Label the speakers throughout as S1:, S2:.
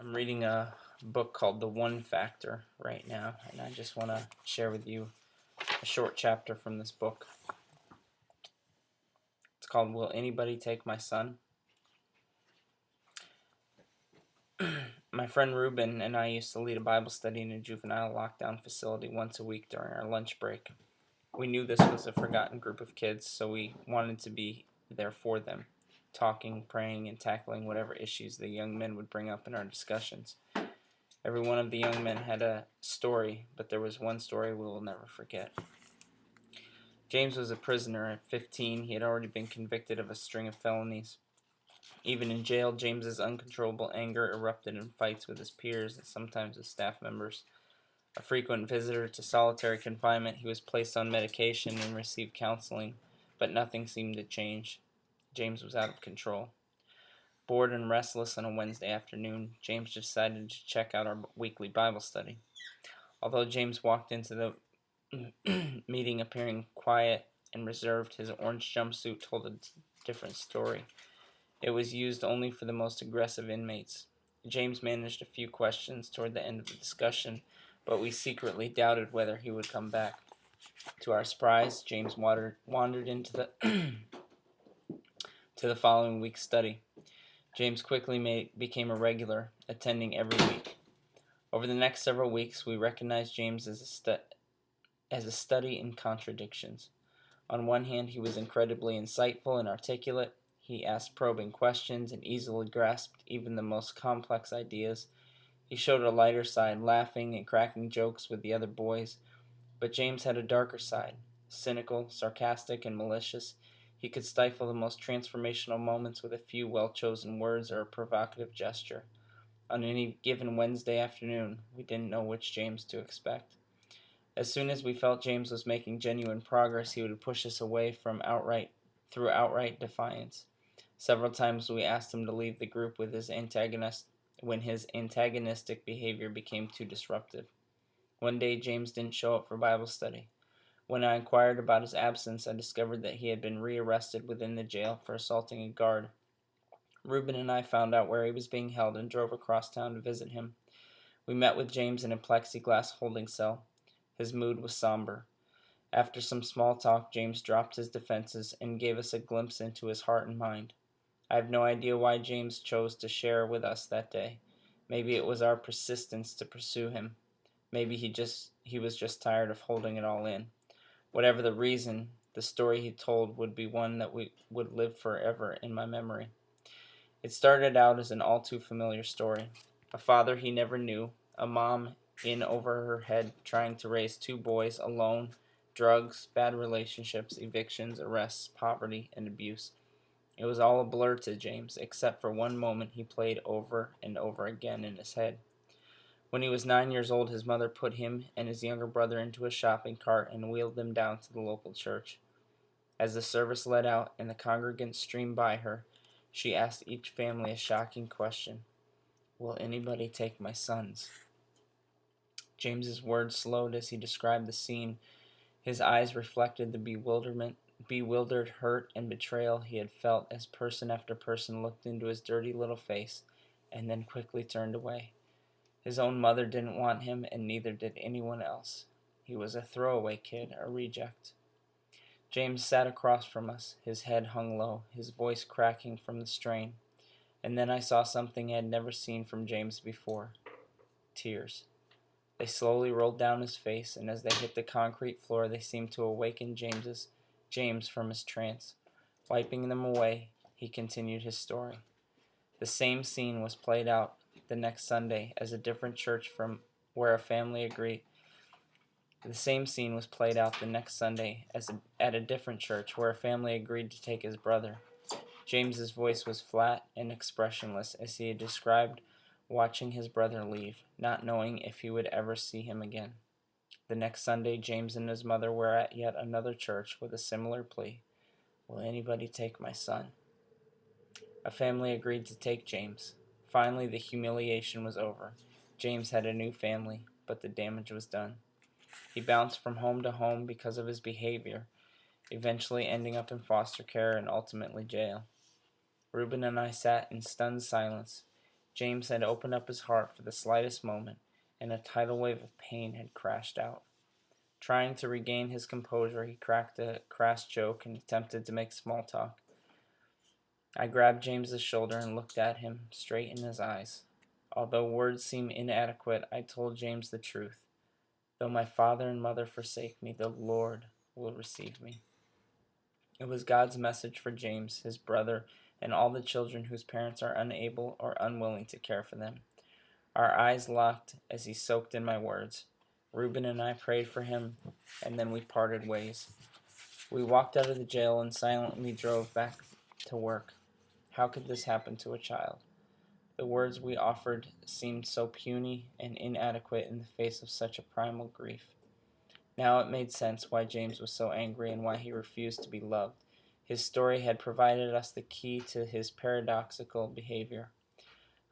S1: I'm reading a book called The One Factor right now, and I just want to share with you a short chapter from this book. It's called Will Anybody Take My Son? My friend Ruben and I used to lead a Bible study in a juvenile lockdown facility once a week during our lunch break. We knew this was a forgotten group of kids, so we wanted to be there for them, talking, praying, and tackling whatever issues the young men would bring up in our discussions. Every one of the young men had a story, but there was one story we will never forget. James was a prisoner. At 15, he had already been convicted of a string of felonies. Even in jail, James's uncontrollable anger erupted in fights with his peers and sometimes with staff members. A frequent visitor to solitary confinement, he was placed on medication and received counseling, but nothing seemed to change. James was out of control. Bored and restless on a Wednesday afternoon, James decided to check out our weekly Bible study. Although James walked into the meeting appearing quiet and reserved, his orange jumpsuit told a different story. It was used only for the most aggressive inmates. James managed a few questions toward the end of the discussion, but we secretly doubted whether he would come back. To our surprise, James wandered into the to the following week's study. James quickly became a regular, attending every week. Over the next several weeks, we recognized James as a study in contradictions. On one hand, he was incredibly insightful and articulate. He asked probing questions and easily grasped even the most complex ideas. He showed a lighter side, laughing and cracking jokes with the other boys. But James had a darker side, cynical, sarcastic, and malicious. He could stifle the most transformational moments with a few well-chosen words or a provocative gesture. On any given Wednesday afternoon, we didn't know which James to expect. As soon as we felt James was making genuine progress, he would push us away through outright defiance. Several times we asked him to leave the group when his antagonistic behavior became too disruptive. One day James didn't show up for Bible study. When I inquired about his absence, I discovered that he had been rearrested within the jail for assaulting a guard. Reuben and I found out where he was being held and drove across town to visit him. We met with James in a plexiglass holding cell. His mood was somber. After some small talk, James dropped his defenses and gave us a glimpse into his heart and mind. I have no idea why James chose to share with us that day. Maybe it was our persistence to pursue him. Maybe he was just tired of holding it all in. Whatever the reason, the story he told would be one that would live forever in my memory. It started out as an all too familiar story. A father he never knew, a mom in over her head trying to raise two boys alone, drugs, bad relationships, evictions, arrests, poverty, and abuse. It was all a blur to James, except for one moment he played over and over again in his head. When he was 9 years old, his mother put him and his younger brother into a shopping cart and wheeled them down to the local church. As the service led out and the congregants streamed by her, she asked each family a shocking question. Will anybody take my sons? James's words slowed as he described the scene. His eyes reflected the bewildered hurt and betrayal he had felt as person after person looked into his dirty little face and then quickly turned away. His own mother didn't want him, and neither did anyone else. He was a throwaway kid, a reject. James sat across from us, his head hung low, his voice cracking from the strain. And then I saw something I had never seen from James before. Tears. They slowly rolled down his face, and as they hit the concrete floor, they seemed to awaken James from his trance. Wiping them away, he continued his story. The same scene was played out the next Sunday as a different church from where a family agreed. The same scene was played out the next Sunday at a different church where a family agreed to take his brother. James's voice was flat and expressionless as he had described watching his brother leave, not knowing if he would ever see him again. The next Sunday, James and his mother were at yet another church with a similar plea. Will anybody take my son? A family agreed to take James. Finally, the humiliation was over. James had a new family, but the damage was done. He bounced from home to home because of his behavior, eventually ending up in foster care and ultimately jail. Reuben and I sat in stunned silence. James had opened up his heart for the slightest moment, and a tidal wave of pain had crashed out. Trying to regain his composure, he cracked a crass joke and attempted to make small talk. I grabbed James's shoulder and looked at him straight in his eyes. Although words seemed inadequate, I told James the truth. Though my father and mother forsake me, the Lord will receive me. It was God's message for James, his brother, and all the children whose parents are unable or unwilling to care for them. Our eyes locked as he soaked in my words. Reuben and I prayed for him, and then we parted ways. We walked out of the jail and silently drove back to work. How could this happen to a child? The words we offered seemed so puny and inadequate in the face of such a primal grief. Now it made sense why James was so angry and why he refused to be loved. His story had provided us the key to his paradoxical behavior.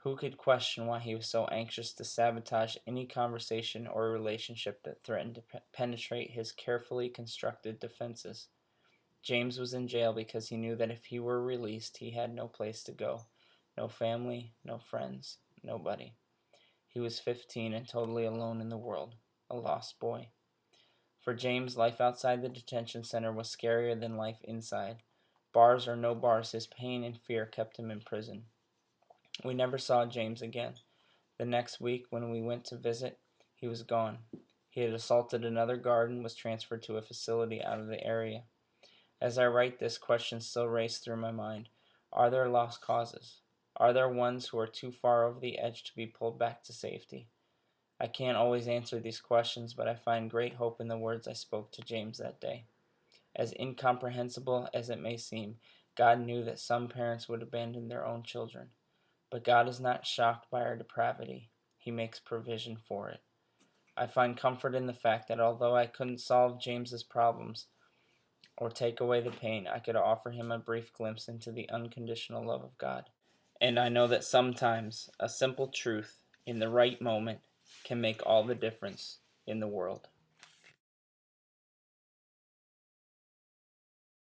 S1: Who could question why he was so anxious to sabotage any conversation or relationship that threatened to penetrate his carefully constructed defenses? James was in jail because he knew that if he were released, he had no place to go. No family, no friends, nobody. He was 15 and totally alone in the world, a lost boy. For James, life outside the detention center was scarier than life inside. Bars or no bars, his pain and fear kept him in prison. We never saw James again. The next week, when we went to visit, he was gone. He had assaulted another guard and was transferred to a facility out of the area. As I write this, questions still race through my mind. Are there lost causes? Are there ones who are too far over the edge to be pulled back to safety? I can't always answer these questions, but I find great hope in the words I spoke to James that day. As incomprehensible as it may seem, God knew that some parents would abandon their own children. But God is not shocked by our depravity. He makes provision for it. I find comfort in the fact that although I couldn't solve James's problems or take away the pain, I could offer him a brief glimpse into the unconditional love of God. And I know that sometimes a simple truth in the right moment can make all the difference in the world.